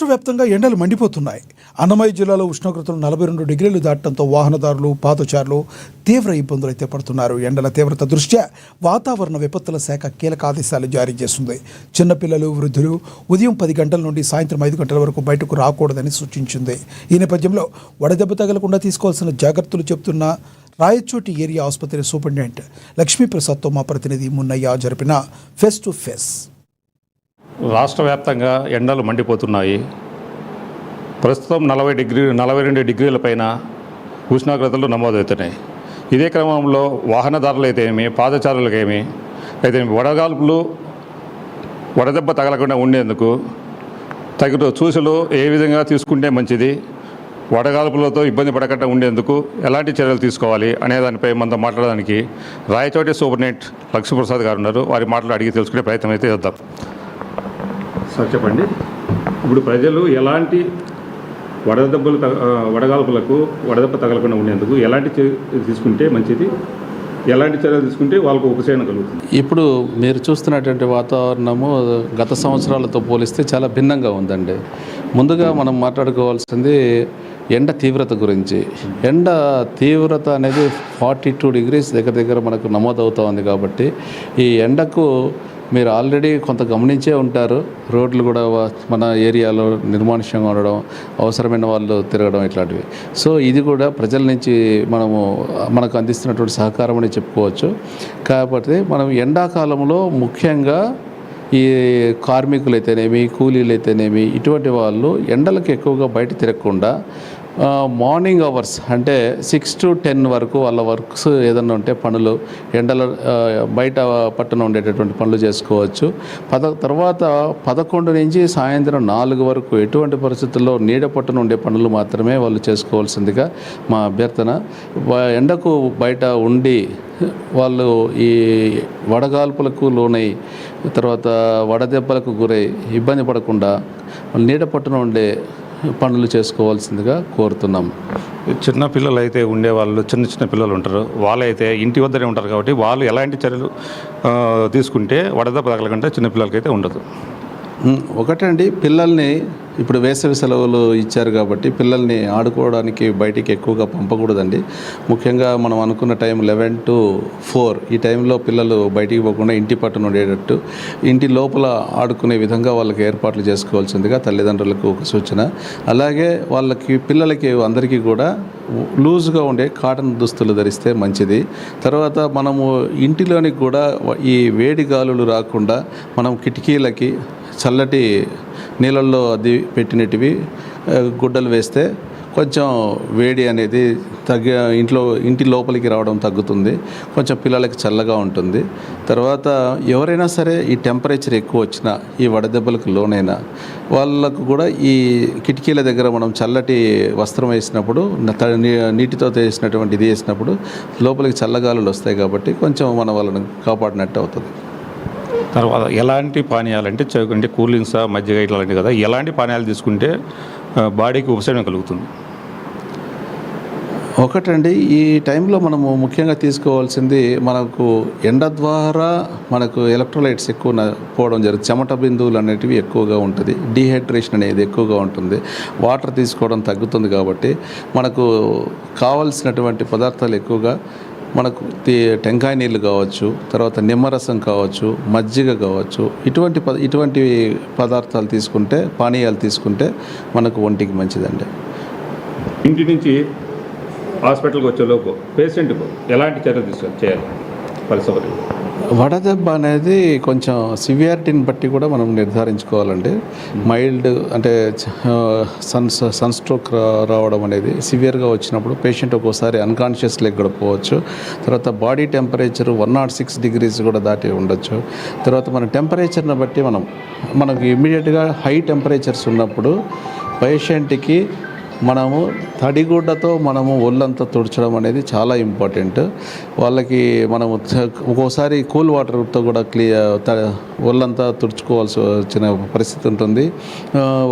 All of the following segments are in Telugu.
రాష్ట్ర వ్యాప్తంగా ఎండలు మండిపోతున్నాయి. అన్నమయ్య జిల్లాలో ఉష్ణోగ్రతలు 42 డిగ్రీలు దాటడంతో వాహనదారులు, పాదచారులు తీవ్ర ఇబ్బందులు అయితే పడుతున్నారు. ఎండల తీవ్రత దృష్ట్యా వాతావరణ విపత్తుల శాఖ కీలక ఆదేశాలు జారీ చేస్తుంది. చిన్నపిల్లలు, వృద్ధులు ఉదయం 10 గంటల నుండి సాయంత్రం 5 గంటల వరకు బయటకు రాకూడదని సూచించింది. ఈ నేపథ్యంలో వడదెబ్బ తగలకుండా తీసుకోవాల్సిన జాగ్రత్తలు చెబుతున్న రాయచోటి ఏరియా ఆసుపత్రి సూపరింటెండెంట్ లక్ష్మీప్రసాద్తో మా ప్రతినిధి మున్నయ్య జరిపిన ఫేస్ టు ఫేస్. రాష్ట్ర వ్యాప్తంగా ఎండలు మండిపోతున్నాయి. ప్రస్తుతం 42 డిగ్రీల పైన ఉష్ణోగ్రతలు నమోదవుతున్నాయి. ఇదే క్రమంలో వాహనదారులు అయితేమి, పాదచారులకేమి అయితే వడగాల్పులు, వడదెబ్బ తగలకుండా ఉండేందుకు తగిన సూచనలు ఏ విధంగా తీసుకుంటే మంచిది, వడగాల్పులతో ఇబ్బంది పడకుండా ఉండేందుకు ఎలాంటి చర్యలు తీసుకోవాలి అనే దానిపై మనతో మాట్లాడడానికి రాయచోటి సూపరింటెండెంట్ లక్ష్మీప్రసాద్ గారు ఉన్నారు. వారి మాటలు అడిగి తెలుసుకునే ప్రయత్నం అయితే చేద్దాం. సార్ చెప్పండి, ఇప్పుడు ప్రజలు ఎలాంటి వడగాల్పులకు వడదెబ్బ తగలకుండా ఉండేందుకు ఎలాంటి తీసుకుంటే మంచిది, ఎలాంటి చర్యలు తీసుకుంటే వాళ్ళకు ఉపశమనం కలుగుతుంది? ఇప్పుడు మీరు చూస్తున్నటువంటి వాతావరణము గత సంవత్సరాలతో పోలిస్తే చాలా భిన్నంగా ఉందండి. ముందుగా మనం మాట్లాడుకోవాల్సింది ఎండ తీవ్రత గురించి. ఎండ తీవ్రత అనేది 42 డిగ్రీస్ దగ్గర మనకు నమోదవుతూ ఉంది. కాబట్టి ఈ ఎండకు మీరు ఆల్రెడీ కొంత గమనించే ఉంటారు. రోడ్లు కూడా మన ఏరియాలో నిర్మానుష్యంగా ఉండడం, అవసరమైన వాళ్ళు తిరగడం ఇట్లాంటివి. సో ఇది కూడా ప్రజల నుంచి మనకు అందిస్తున్నటువంటి సహకారం అని చెప్పుకోవచ్చు. కాబట్టి మనం ఎండాకాలంలో ముఖ్యంగా ఈ కార్మికులైతేనేమి, కూలీలైతేనేమి ఇటువంటి వాళ్ళు ఎండలకు ఎక్కువగా బయట తిరగకుండా మార్నింగ్ అవర్స్ అంటే 6 to 10 వరకు వాళ్ళ వర్క్స్ ఏదన్నా ఉంటే పనులు ఎండల బయట పట్టున ఉండేటటువంటి పనులు చేసుకోవచ్చు. తర్వాత 11 నుంచి సాయంత్రం 4 వరకు ఎటువంటి పరిస్థితుల్లో నీడ పట్టున ఉండే పనులు మాత్రమే వాళ్ళు చేసుకోవాల్సిందిగా మా అభ్యర్థన. ఎండకు బయట ఉండి వాళ్ళు ఈ వడగాల్పులకు లోనై తర్వాత వడదెబ్బలకు గురై ఇబ్బంది పడకుండా నీడ పట్టున ఉండే పనులు చేసుకోవాల్సిందిగా కోరుతున్నాం. చిన్న పిల్లలు అయితే ఉండేవాళ్ళు, చిన్న పిల్లలు ఉంటారు, వాళ్ళైతే ఇంటి వద్దనే ఉంటారు. కాబట్టి వాళ్ళు ఎలాంటి చర్యలు తీసుకుంటే వడదెబ్బ తగలకుండా చిన్నపిల్లలకైతే ఉండదు? ఒకటండి, పిల్లల్ని ఇప్పుడు వేసవి సెలవులు ఇచ్చారు కాబట్టి పిల్లల్ని ఆడుకోవడానికి బయటికి ఎక్కువగా పంపకూడదండి. ముఖ్యంగా మనం అనుకున్న టైం 11 to 4 ఈ టైంలో పిల్లలు బయటికి పోకుండా ఇంటి పట్టున ఉండేటట్టు ఇంటి లోపల ఆడుకునే విధంగా వాళ్ళకి ఏర్పాట్లు చేసుకోవాల్సిందిగా తల్లిదండ్రులకు ఒక సూచన. అలాగే పిల్లలకి అందరికీ కూడా లూజ్గా ఉండే కాటన్ దుస్తులు ధరిస్తే మంచిది. తర్వాత మనము ఇంటిలోనికి కూడా ఈ వేడి గాలులు రాకుండా మనం కిటికీలకి చల్లటి నీళ్ళల్లో అది పెట్టినటివి గుడ్డలు వేస్తే కొంచెం వేడి అనేది ఇంటి లోపలికి రావడం తగ్గుతుంది. కొంచెం పిల్లలకి చల్లగా ఉంటుంది. తర్వాత ఎవరైనా సరే ఈ టెంపరేచర్ ఎక్కువ వచ్చినా, ఈ వడదెబ్బలకు లోనైనా వాళ్ళకు కూడా ఈ కిటికీల దగ్గర మనం చల్లటి వస్త్రం వేసినప్పుడు, నీటితో వేసినటువంటి ఇది వేసినప్పుడు లోపలికి చల్లగాలులు వస్తాయి. కాబట్టి కొంచెం మన వాళ్ళని కాపాడినట్టు అవుతుంది. తర్వాత ఎలాంటి పానీయాలు అంటే కూల్ డ్రింక్స్, మజ్జిగ ఇట్లాంటివి కదా, ఎలాంటి పానీయాలు తీసుకుంటే బాడీకి ఉపశమనం కలుగుతుంది? ఒకటండి, ఈ టైంలో మనము ముఖ్యంగా తీసుకోవాల్సింది, మనకు ఎండ ద్వారా మనకు ఎలక్ట్రోలైట్స్ ఎక్కువ పోవడం జరుగుతుంది. చెమట బిందువులు అనేటివి ఎక్కువగా ఉంటుంది. డీహైడ్రేషన్ అనేది ఎక్కువగా ఉంటుంది. వాటర్ తీసుకోవడం తగ్గుతుంది. కాబట్టి మనకు కావాల్సినటువంటి పదార్థాలు ఎక్కువగా మనకు టెంకాయ నీళ్ళు కావచ్చు, తర్వాత నిమ్మరసం కావచ్చు, మజ్జిగ కావచ్చు, ఇటువంటి పదార్థాలు తీసుకుంటే, పానీయాలు తీసుకుంటే మనకు ఒంటికి మంచిదండి. ఇంటి నుంచి హాస్పిటల్కి వచ్చేలోపు పేషెంట్కు ఎలాంటి చర్యలు చేయాలి? పరిసరాలు వడదెబ్బ అనేది కొంచెం సివియారిటీని బట్టి కూడా మనం నిర్ధారించుకోవాలండి. మైల్డ్ అంటే సన్ స్ట్రోక్ రావడం అనేది సివియర్గా వచ్చినప్పుడు పేషెంట్ ఒక్కోసారి అన్కాన్షియస్ లెగ్ కూడా పోవచ్చు. తర్వాత బాడీ టెంపరేచర్ 106 degrees కూడా దాటి ఉండొచ్చు. తర్వాత మన టెంపరేచర్ని బట్టి మనకు ఇమ్మీడియట్గా హై టెంపరేచర్స్ ఉన్నప్పుడు పేషెంట్కి మనము తడిగుడ్డతో మనము ఒళ్ళంతా తుడచడం అనేది చాలా ఇంపార్టెంట్. వాళ్ళకి మనము ఒక్కోసారి కూల్ వాటర్తో కూడా ఒళ్ళంతా తుడుచుకోవాల్సి వచ్చిన పరిస్థితి ఉంటుంది.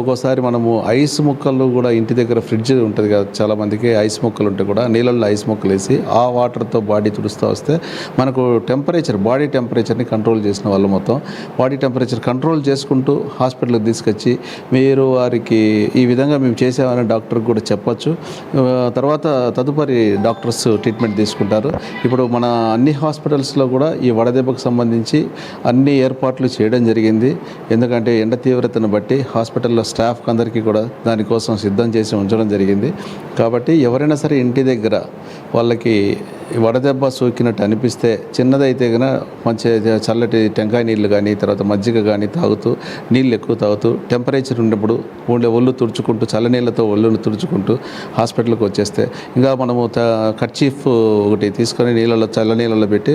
ఒక్కోసారి మనము ఐస్ ముక్కలు కూడా ఇంటి దగ్గర ఫ్రిడ్జ్ ఉంటుంది కదా, చాలామందికి ఐస్ ముక్కలు ఉంటే కూడా నీళ్ళల్లో ఐస్ ముక్కలు వేసి ఆ వాటర్తో బాడీ తుడుస్తూ వస్తే మనకు బాడీ టెంపరేచర్ని కంట్రోల్ చేసిన వాళ్ళు మొత్తం బాడీ టెంపరేచర్ కంట్రోల్ చేసుకుంటూ హాస్పిటల్కి తీసుకొచ్చి మీరు వారికి ఈ విధంగా మేము చేసామని డాక్టర్కి కూడా చెప్పచ్చు. తర్వాత తదుపరి డాక్టర్స్ ట్రీట్మెంట్ తీసుకుంటారు. ఇప్పుడు మన అన్ని హాస్పిటల్స్లో కూడా ఈ వడదెబ్బకు సంబంధించి అన్ని ఏర్పాట్లు చేయడం జరిగింది. ఎందుకంటే ఎండ తీవ్రతను బట్టి హాస్పిటల్లో స్టాఫ్ అందరికీ కూడా దానికోసం సిద్ధం చేసి ఉంచడం జరిగింది. కాబట్టి ఎవరైనా సరే ఇంటి దగ్గర వాళ్ళకి వడదెబ్బ సోకినట్టు అనిపిస్తే చిన్నదైతే కనుక మంచి చల్లటి టెంకాయ నీళ్ళు కానీ తర్వాత మజ్జిగ కానీ తాగుతూ నీళ్ళు ఎక్కువ తాగుతూ టెంపరేచర్ ఉన్నప్పుడు ఒళ్ళు తుడుచుకుంటూ చల్లనీళ్ళతో ఒళ్ళును తుడుచుకుంటూ హాస్పిటల్కి వచ్చేస్తే ఇంకా మనము కర్చీఫ్ ఒకటి తీసుకొని చల్ల నీళ్ళలో పెట్టి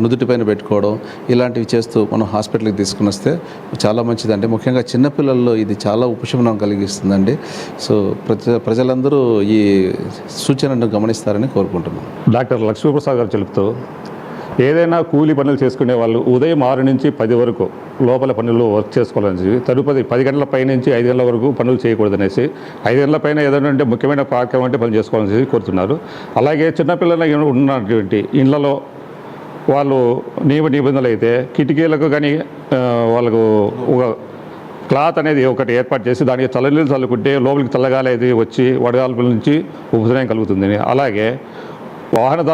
నుదుటి పైన పెట్టుకోవడం ఇలాంటివి చేస్తూ మనం హాస్పిటల్కి తీసుకుని వస్తే చాలా మంచిదండి. ముఖ్యంగా చిన్నపిల్లల్లో ఇది చాలా ఉపశమనం కలిగిస్తుందండి. సో ప్రజలందరూ ఈ సూచనను గమనిస్తారని కోరుకుంటున్నాం. డాక్టర్ లక్ష్మీప్రసాద్ గారు చెబుతూ ఏదైనా కూలి పనులు చేసుకునే వాళ్ళు ఉదయం 6 నుంచి 10 వరకు లోపల పనులు వర్క్ చేసుకోవాలని తదుపరి 10 గంటల పై నుంచి 5 గంటల వరకు పనులు చేయకూడదనేసి 5 గంటల పైన ఏదైనా అంటే ముఖ్యమైన కార్యక్రమం అంటే పనులు చేసుకోవాలని కోరుతున్నారు. అలాగే చిన్నపిల్లలు ఉన్నటువంటి ఇళ్లలో వాళ్ళు నిబంధనలు అయితే కిటికీలకు కానీ వాళ్ళకు ఒక క్లాత్ అనేది ఒకటి ఏర్పాటు చేసి దానికి చల్లనీళ్ళు చల్లుకుంటే లోపలికి చల్లగాలి అయితే వచ్చి వడగాల్పుల నుంచి ఉపశమనం కలుగుతుంది. అలాగే వాహనదారులు